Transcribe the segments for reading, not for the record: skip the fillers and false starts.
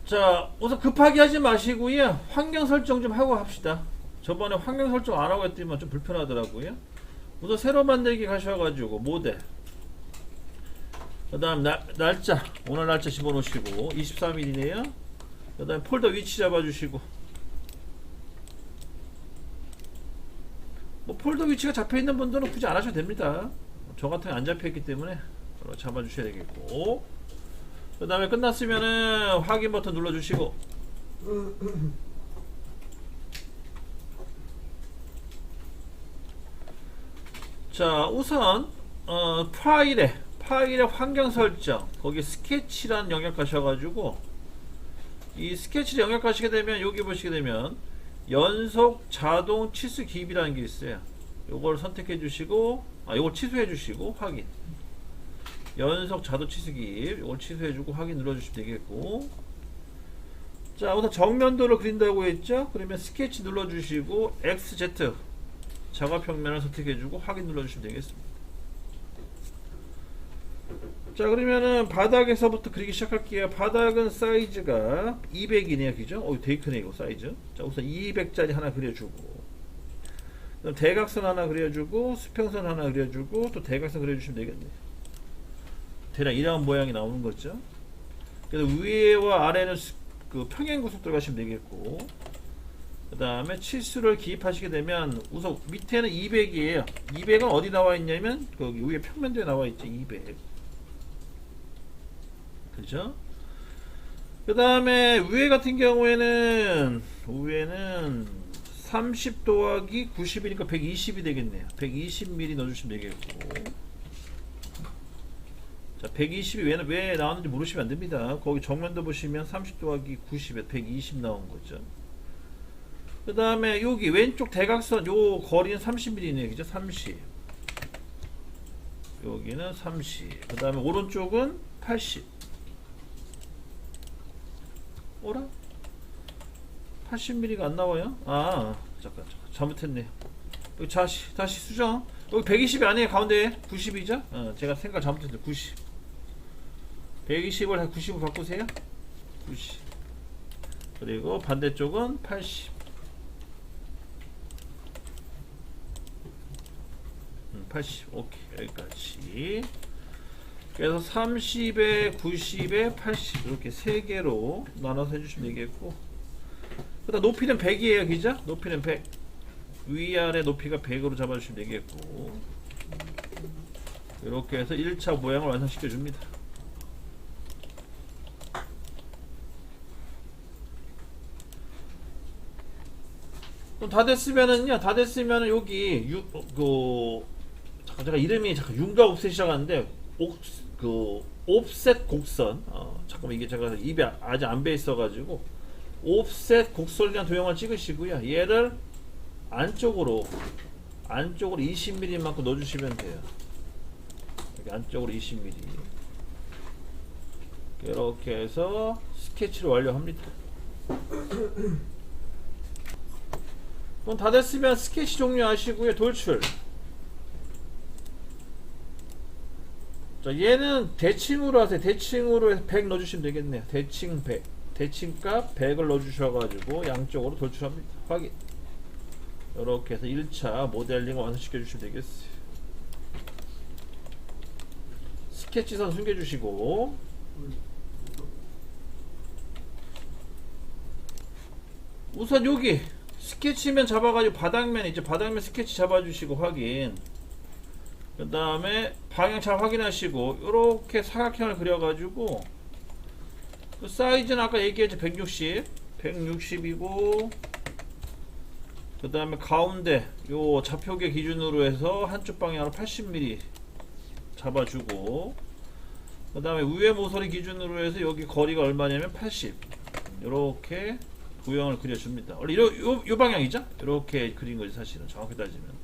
자, 우선 급하게 하지 마시고요. 환경 설정 좀 하고 합시다. 저번에 환경 설정 안 하고 했더니 좀 불편하더라고요. 우선 새로 만들기 가셔가지고 모델. 그 다음 날짜. 오늘 날짜 집어넣으시고 23일이네요. 그 다음 폴더 위치 잡아주시고, 뭐 폴더 위치가 잡혀있는 분들은 굳이 안 하셔도 됩니다. 저 같은 게 안 잡혀있기 때문에 잡아주셔야 되겠고, 그 다음에 끝났으면은 확인 버튼 눌러주시고, 자 우선 파일에 환경 설정, 거기 스케치라는 영역 가셔가지고, 이 스케치를 영역 가시게 되면 여기 보시게 되면 연속 자동 치수 기입이라는 게 있어요. 요걸 선택해 주시고, 요걸 취소해 주시고 확인. 연속 자동 치수 기입 요걸 취소해 주고 확인 눌러 주시면 되겠고, 자 우선 정면도를 그린다고 했죠. 그러면 스케치 눌러 주시고 XZ 작업 평면을 선택해 주고 확인 눌러 주시면 되겠습니다. 자 그러면은 바닥에서부터 그리기 시작할게요. 바닥은 사이즈가 200이네요. 그죠? 되게 크네 이거 사이즈. 자 우선 200짜리 하나 그려주고, 그럼 대각선 하나 그려주고, 수평선 하나 그려주고, 또 대각선 그려주시면 되겠네요. 대략 이런 모양이 나오는 거죠. 그래서 위에와 아래는 그 평행 구속 들어가시면 되겠고, 그 다음에 치수를 기입하시게 되면 우선 밑에는 200이에요. 200은 어디 나와 있냐면 거기 위에 평면도에 나와 있죠. 200. 그죠? 그 다음에 위에 같은 경우에는 30 더하기 90이니까 120이 되겠네요. 120mm 넣어주시면 되겠고, 자 120이 왜 나왔는지 모르시면 안됩니다. 거기 정면도 보시면 30 더하기 90에 120 나온 거죠. 그 다음에 여기 왼쪽 대각선 요 거리는 30mm네요. 그죠? 30. 여기는 30. 그 다음에 오른쪽은 80. 어라? 80mm가 안 나와요? 잠깐 잘못했네. 여기 다시 수정. 여기 120이 아니에요. 가운데 90이죠? 제가 생각 잘못했어요. 90. 120을 90으로 바꾸세요. 90. 그리고 반대쪽은 80. 80. 오케이. 여기까지. 그래서 30에 90에 80 이렇게 3개로 나눠서 해주시면 되겠고, 그 다음 높이는 100이에요. 그죠? 높이는 100. 위아래 높이가 100으로 잡아주시면 되겠고, 이렇게 해서 1차 모양을 완성시켜 줍니다. 그럼 다 됐으면은요, 여기 잠깐 제가 이름이 윤가 옵셋이라고 하는데, 옵셋 곡선, 잠깐만 이게 제가 입에 아직 안 배 있어가지고, 옵셋 곡선이라는 도형을 찍으시고요. 얘를 안쪽으로 20mm만큼 넣어주시면 돼요. 여기 안쪽으로 20mm. 이렇게 해서 스케치를 완료합니다. 그럼 다 됐으면 스케치 종료하시고요. 돌출. 자, 얘는 대칭으로 하세요. 대칭으로 해서 100 넣어주시면 되겠네요. 대칭 100. 대칭값 100을 넣어주셔가지고 양쪽으로 돌출합니다. 확인. 이렇게 해서 1차 모델링을 완성시켜 주시면 되겠어요. 스케치선 숨겨주시고, 우선 여기 스케치면 잡아가지고 바닥면 있죠. 바닥면 스케치 잡아주시고 확인. 그 다음에 방향 잘 확인하시고 이렇게 사각형을 그려가지고, 그 사이즈는 아까 얘기했죠. 160이고, 그 다음에 가운데 요 좌표계 기준으로 해서 한쪽 방향으로 80mm 잡아주고, 그 다음에 위에 모서리 기준으로 해서 여기 거리가 얼마냐면 80. 이렇게 도형을 그려줍니다. 원래 요 방향이죠? 이렇게 그린 거지 사실은 정확히 따지면.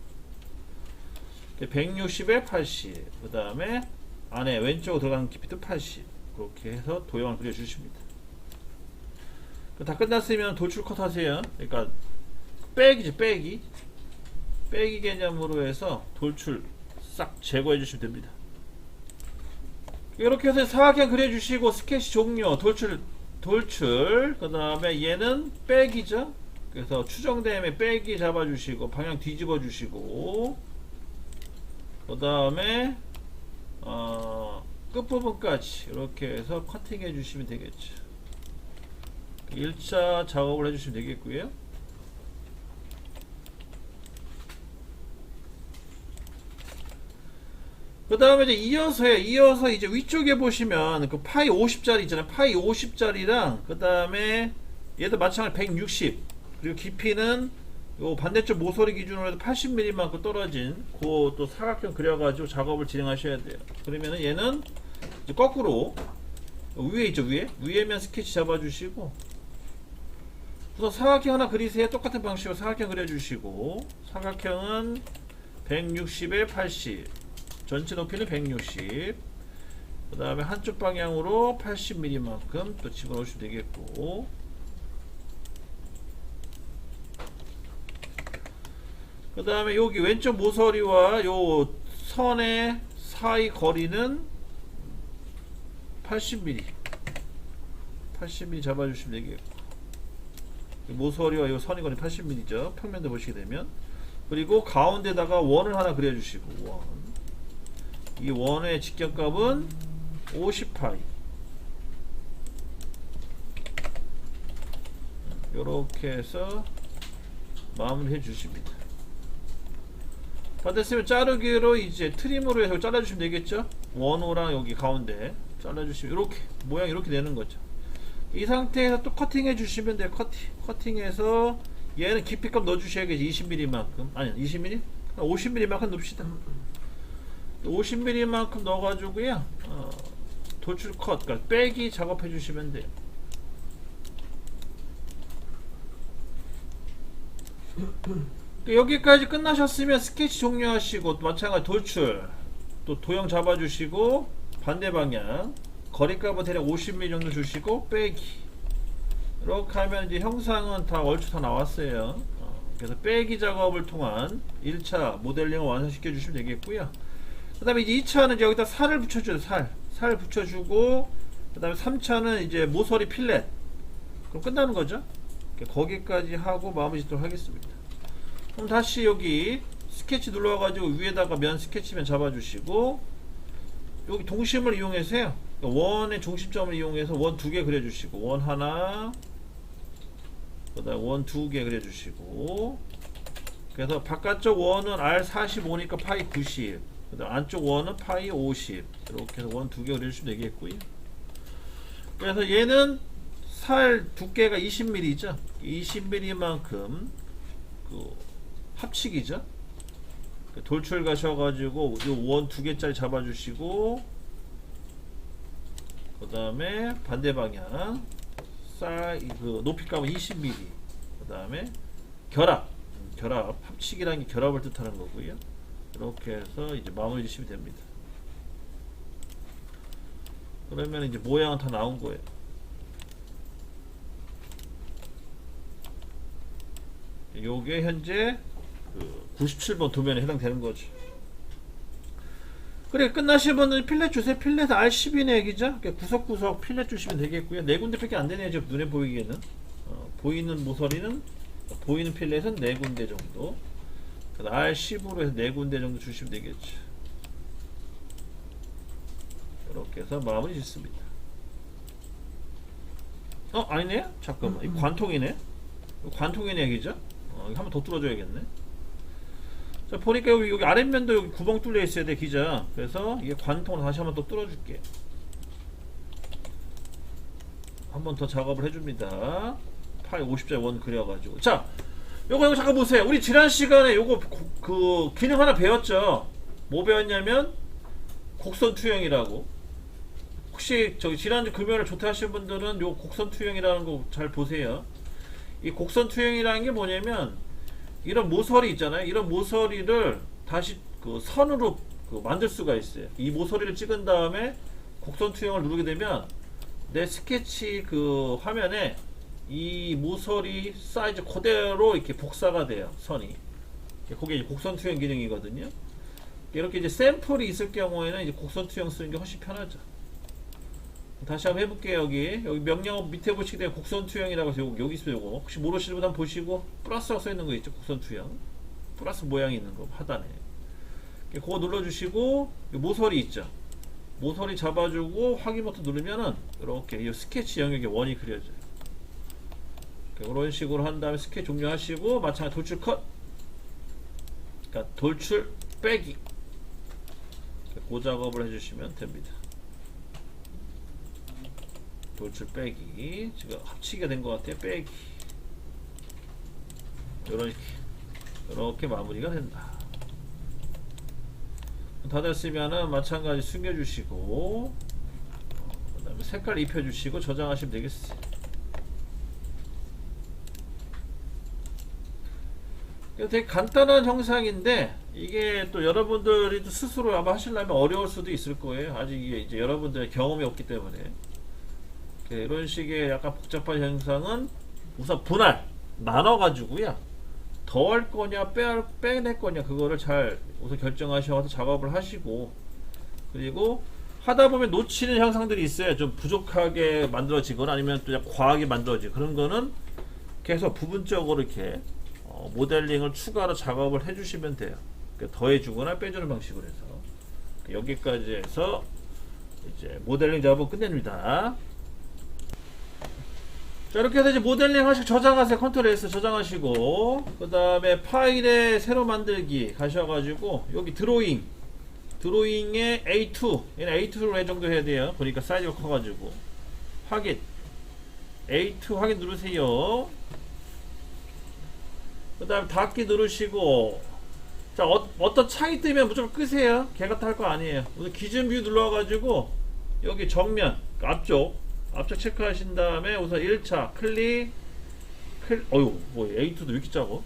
160에 80. 그 다음에 안에 왼쪽으로 들어가는 깊이도 80. 그렇게 해서 도형을 그려주십니다. 다 끝났으면 돌출 컷 하세요. 그러니까 빼기지, 빼기 개념으로 해서 돌출 싹 제거해 주시면 됩니다. 이렇게 해서 사각형 그려주시고 스케치 종료, 돌출 돌출, 그 다음에 얘는 백이죠. 그래서 추정됨에 백이 잡아주시고 방향 뒤집어 주시고, 그 다음에 끝부분까지 이렇게 해서 커팅해 주시면 되겠죠. 1차 작업을 해주시면 되겠고요. 그 다음에 이제 이어서 이제 위쪽에 보시면 그 파이 50짜리 있잖아요. 파이 50짜리랑 그 다음에 얘도 마찬가지로 160, 그리고 깊이는 요 반대쪽 모서리 기준으로 해서 80mm만큼 떨어진 그 또 사각형 그려가지고 작업을 진행하셔야 돼요. 그러면은 얘는 이제 거꾸로 위에 있죠. 위에면 스케치 잡아주시고, 우선 사각형 하나 그리세요. 똑같은 방식으로 사각형 그려주시고, 사각형은 160에 80, 전체 높이는 160, 그 다음에 한쪽 방향으로 80mm만큼 또 집어넣으시면 되겠고, 그 다음에 여기 왼쪽 모서리와 요 선의 사이 거리는 80mm 잡아주시면 되겠고, 모서리와 요 선의 거리 80mm죠. 평면도 보시게 되면. 그리고 가운데다가 원을 하나 그려주시고, 원. 이 원의 직경값은 50파이. 요렇게 해서 마무리 해 주십니다. 다 됐으면 자르기로 이제 트림으로 해서 잘라주시면 되겠죠. 원호랑 여기 가운데 잘라주시면 이렇게 모양이 이렇게 되는 거죠. 이 상태에서 또 커팅해 주시면 돼요. 커팅해서 얘는 깊이값 넣어주셔야겠지. 20mm만큼, 아니 20mm? 50mm만큼 넣읍시다. 50mm만큼 넣어가지고요, 돌출 컷, 그러니까 빼기 작업해 주시면 돼요. 여기까지 끝나셨으면 스케치 종료하시고, 또 마찬가지 돌출, 또 도형 잡아주시고, 반대 방향 거리값은 대략 50mm 정도 주시고 빼기, 이렇게 하면 이제 형상은 다 얼추 다 나왔어요. 그래서 빼기 작업을 통한 1차 모델링을 완성시켜 주시면 되겠고요. 그 다음에 이제 2차는 이제 여기다 살을 붙여줘요. 살 붙여주고, 그 다음에 3차는 이제 모서리 필렛. 그럼 끝나는 거죠. 거기까지 하고 마무리 짓도록 하겠습니다. 그럼 다시 여기 스케치 눌러가지고 위에다가 면 스케치면 잡아주시고, 여기 동심을 이용해서요, 원의 중심점을 이용해서 원 2개 그려주시고, 원 하나, 그 다음 원 2개 그려주시고, 그래서 바깥쪽 원은 R45니까 파이 90, 그 다음 안쪽 원은 파이 50, 이렇게 해서 원 2개 그려주시면 되겠고요. 그래서 얘는 살 두께가 20mm죠. 20mm만큼 그 합치기죠. 돌출 가셔가지고 원 2개짜리 잡아주시고, 그 다음에 반대 방향 그 높이값은 20mm, 그 다음에 결합 합치기라는 게 결합을 뜻하는 거고요. 이렇게 해서 이제 마무리 지시면 됩니다. 그러면 이제 모양은 다 나온 거예요. 요게 현재 그 97번 도면에 해당되는 거죠. 그래, 끝나신 분은 필렛 주세요. 필렛 R12네 얘기죠. 구석구석 필렛 주시면 되겠고요. 4군데밖에 안 되네요. 지금 눈에 보이기에는. 보이는 모서리는, 보이는 필렛은 4군데 정도. R10으로 해서 4군데 정도 주시면 되겠죠. 이렇게 해서 마무리 짓습니다. 아니네? 잠깐만. 이 관통이네? 관통이네 얘기죠? 한번 더 뚫어줘야겠네. 자, 보니까 여기 아랫면도 여기 구멍 뚫려 있어야 돼, 기자. 그래서 이게 관통을 다시 한번 또 뚫어줄게. 한번 더 작업을 해줍니다. 파이 50짜리 원 그려가지고. 자, 요거 잠깐 보세요. 우리 지난 시간에 요거 그 기능 하나 배웠죠? 뭐 배웠냐면 곡선 투영이라고. 혹시 저기 지난주 금요일에 조퇴하신 분들은 요 곡선 투영이라는 거 잘 보세요. 이 곡선 투영이라는 게 뭐냐면, 이런 모서리 있잖아요. 이런 모서리를 다시 그 선으로 만들 수가 있어요. 이 모서리를 찍은 다음에 곡선 투영을 누르게 되면 내 스케치 그 화면에 이 모서리 사이즈 그대로 이렇게 복사가 돼요. 선이. 그게 이제 곡선 투영 기능이거든요. 이렇게 이제 샘플이 있을 경우에는 이제 곡선 투영 쓰는 게 훨씬 편하죠. 다시 한번 해볼게요. 여기 명령 밑에 보시게 되면 곡선 투영이라고 해서 여기 있어요. 요거 혹시 모르시는 분 한번 보시고 플러스라고 써있는 거 있죠. 곡선 투영 플러스 모양이 있는 거 하단에 그거 눌러주시고 모서리 있죠. 모서리 잡아주고 확인 버튼 누르면은 이렇게 이 스케치 영역에 원이 그려져요. 이런 식으로 한 다음에 스케치 종료하시고 마찬가지 돌출 컷, 그러니까 돌출 빼기, 그 작업을 해주시면 됩니다. 돌출 빼기 지금 합치게 된 것 같아요. 빼기 이렇게 마무리가 된다. 다 됐으면은 마찬가지 숨겨주시고 그 다음에 색깔 입혀주시고 저장하시면 되겠어요. 되게 간단한 형상인데 이게 또 여러분들이 또 스스로 아마 하시려면 어려울 수도 있을 거예요. 아직 이게 이제 여러분들의 경험이 없기 때문에. 이런 식의 약간 복잡한 형상은 우선 분할 나눠 가지고요, 더 할 거냐 빼낼 거냐 그거를 잘 우선 결정하셔서 작업을 하시고, 그리고 하다 보면 놓치는 형상들이 있어요. 좀 부족하게 만들어지거나 아니면 또 과하게 만들어지고, 그런 거는 계속 부분적으로 이렇게 모델링을 추가로 작업을 해주시면 돼요. 더해주거나 빼주는 방식으로 해서 여기까지 해서 이제 모델링 작업은 끝냅니다. 자, 이렇게 해서 이제 모델링 하시고 저장하세요. 컨트롤 S 저장하시고, 그 다음에 파일에 새로 만들기 가셔가지고 여기 드로잉에 A2, 얘는 A2로 해 정도 해야 돼요. 보니까 사이즈가 커가지고 확인, A2 확인 누르세요. 그 다음에 닫기 누르시고, 자, 어떤 창이 뜨면 무조건 끄세요. 걔가 탈 거 아니에요. 우선 기준 뷰 눌러가지고 여기 정면 앞쪽 체크하신 다음에 우선 1차 어휴 뭐 A2도 왜 이렇게 작어.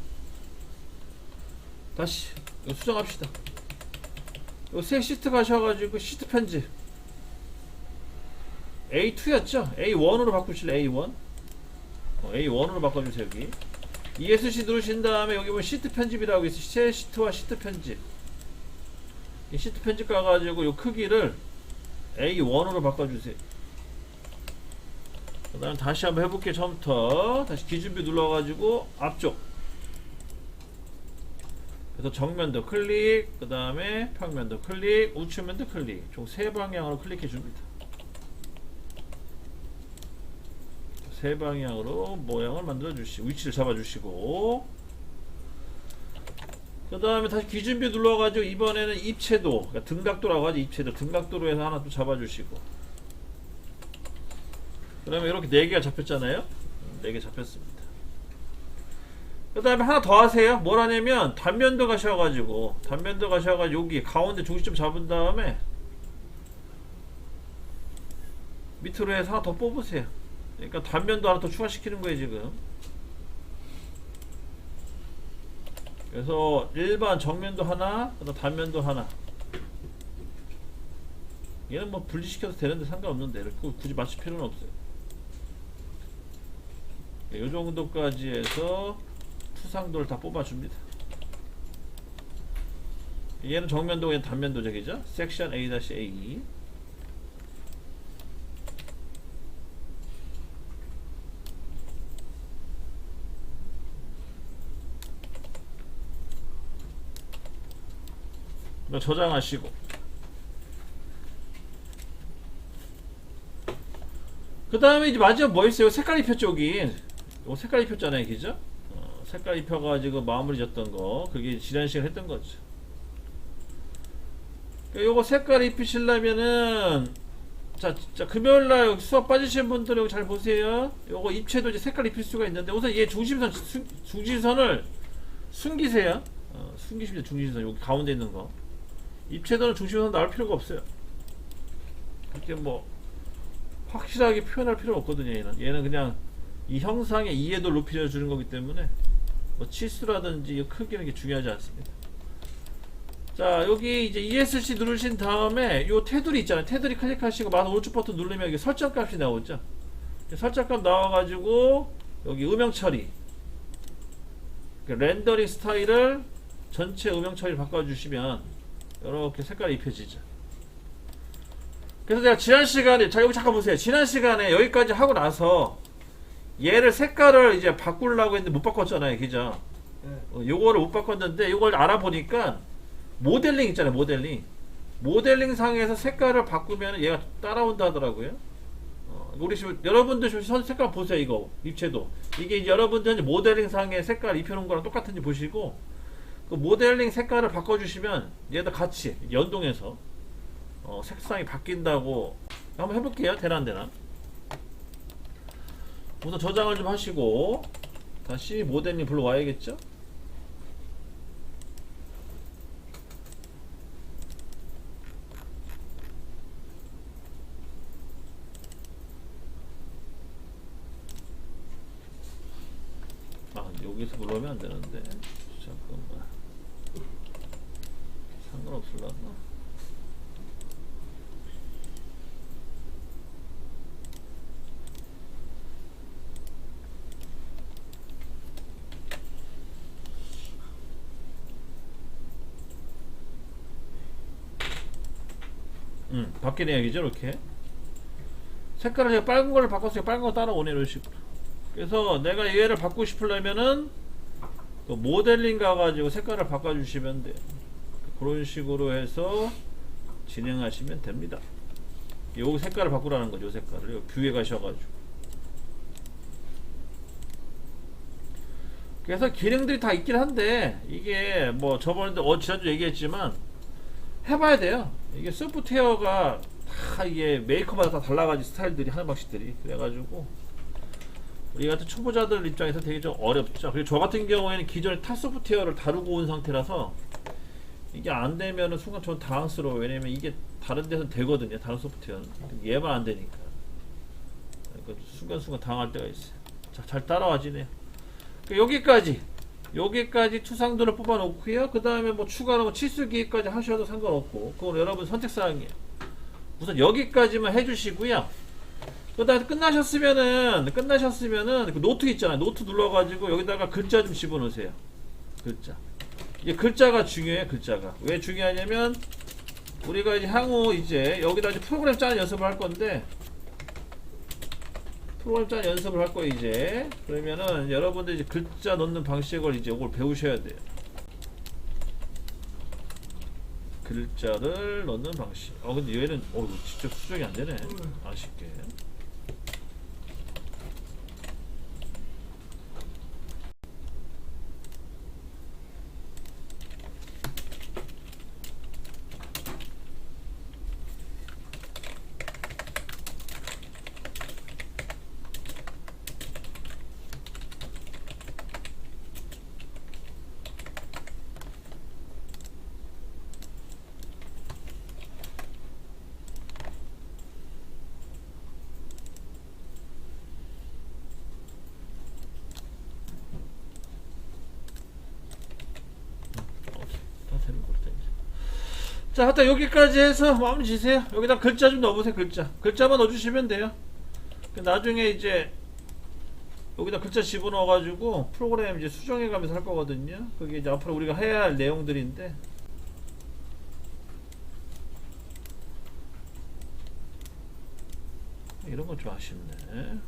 다시 이거 수정합시다. 이거 새 시트 가셔가지고 시트 편집 A2였죠? A1으로 바꾸실래? A1 A1으로 바꿔주세요. 여기 ESC 누르신 다음에 여기 보면 시트 편집이라고 있어. 새 시트와 시트 편집. 이 시트 편집 가가지고 이 크기를 A1으로 바꿔주세요. 그 다음 다시 한번 해볼게요. 처음부터 다시 기준뷰 눌러가지고 앞쪽, 그래서 정면도 클릭, 그 다음에 평면도 클릭, 우측면도 클릭, 총 3방향으로 클릭해 줍니다. 3방향으로 모양을 만들어 주시고 위치를 잡아 주시고, 그 다음에 다시 기준뷰 눌러가지고 이번에는 입체도, 그러니까 등각도라고 하지. 입체도 등각도로 해서 하나 또 잡아 주시고, 그러면 이렇게 4개가 잡혔잖아요. 4개 잡혔습니다. 그 다음에 하나 더 하세요. 뭘 하냐면 단면도 가셔가지고 여기 가운데 중심점 잡은 다음에 밑으로 해서 하나 더 뽑으세요. 그러니까 단면도 하나 더 추가시키는 거예요 지금. 그래서 일반 정면도 하나, 그다음 단면도 하나. 얘는 뭐 분리시켜도 되는데 상관없는데 굳이 맞출 필요는 없어요. 이 정도까지 해서 투상도를 다 뽑아줍니다. 얘는 정면도, 얘는 단면도적이죠. 섹션 A-A. 저장하시고, 그 다음에 이제 마지막 뭐 있어요? 색깔 입혔죠. 여기 색깔 입혔잖아요, 그죠? 색깔 입혀가지고 마무리 졌던 거, 그게 지난 시간 했던 거죠. 요거 색깔 입히시려면은, 자 금요일날 수업 빠지신 분들 여기 잘 보세요. 요거 입체도 이제 색깔 입힐 수가 있는데, 우선 얘 중심선을 숨기세요. 숨기시면 중심선 여기 가운데 있는 거. 입체도는 중심선 나올 필요가 없어요. 이렇게 뭐 확실하게 표현할 필요가 없거든요. 얘는 그냥 이 형상의 이해도를 높여 주는 거기 때문에 뭐 치수라든지 크기는 게 중요하지 않습니다. 자, 여기 이제 ESC 누르신 다음에 요 테두리 있잖아요. 테두리 클릭하시고 마우스 오른쪽 버튼 누르면 여기 설정값이 나오죠. 설정값 나와가지고 여기 음영 처리, 렌더링 스타일을 전체 음영 처리를 바꿔주시면 이렇게 색깔이 입혀지죠. 그래서 내가 지난 시간에, 자, 여기 잠깐 보세요. 지난 시간에 여기까지 하고 나서 얘를 색깔을 이제 바꾸려고 했는데 못 바꿨잖아요. 그죠? 요거를 못 바꿨는데 요걸 알아보니까 모델링 있잖아요. 모델링 상에서 색깔을 바꾸면 얘가 따라온다 하더라고요. 우리 지금 여러분들 지금 색깔 보세요. 이거 입체도 이게 이제 여러분들 모델링 상에 색깔 입혀놓은 거랑 똑같은지 보시고 그 모델링 색깔을 바꿔주시면 얘도 같이 연동해서 색상이 바뀐다고 한번 해볼게요. 되나 안 되나? 우선 저장을 좀 하시고 다시 모델링 불러와야겠죠? 여기서 불러오면 안 되는데 잠깐만 상관없을라나? 바뀌네 여기죠. 이렇게 색깔을 제가 빨간 걸로 바꿨어요. 빨간 거 따라오네 이런 식으로. 그래서 내가 얘를 바꾸고 싶으려면은 또 모델링 가가지고 색깔을 바꿔주시면 돼요. 그런 식으로 해서 진행하시면 됩니다. 요 색깔을 바꾸라는 거죠. 요 색깔을 뷰에 가셔가지고. 그래서 기능들이 다 있긴 한데 이게 뭐 저번에도 지난주 얘기했지만 해봐야 돼요. 이게 소프트웨어가 다 이게 메이커마다 다 달라가지고 스타일들이 하는 방식들이 그래가지고 우리 같은 초보자들 입장에서 되게 좀 어렵죠. 그리고 저 같은 경우에는 기존에 타 소프트웨어를 다루고 온 상태라서 이게 안 되면은 순간 좀 당황스러워요. 왜냐면 이게 다른 데서는 되거든요. 다른 소프트웨어는 얘만 안 되니까. 그러니까 순간순간 당할 때가 있어요. 자, 잘 따라와지네요. 여기까지 투상도를 뽑아 놓고요. 그 다음에 뭐 추가로 뭐 치수 기획까지 하셔도 상관없고 그건 여러분 선택사항이에요. 우선 여기까지만 해주시고요. 그 다음에 끝나셨으면은 그 노트 있잖아요. 노트 눌러가지고 여기다가 글자 좀 집어넣으세요. 글자. 이게 글자가 중요해요. 글자가 왜 중요하냐면 우리가 이제 향후 이제 여기다 이제 프로그램 짜는 연습을 할 건데 이제 그러면은 여러분들 이제 글자 넣는 방식을 이제 이걸 배우셔야 돼요. 글자를 넣는 방식. 근데 얘는 이거 직접 수정이 안 되네. 아쉽게. 자, 하여튼 여기까지 해서 마무리 지세요. 여기다 글자 좀 넣어보세요. 글자만 넣어주시면 돼요. 나중에 이제 여기다 글자 집어넣어가지고 프로그램 이제 수정해가면서 할 거거든요. 그게 이제 앞으로 우리가 해야 할 내용들인데 이런 건 좀 아쉽네.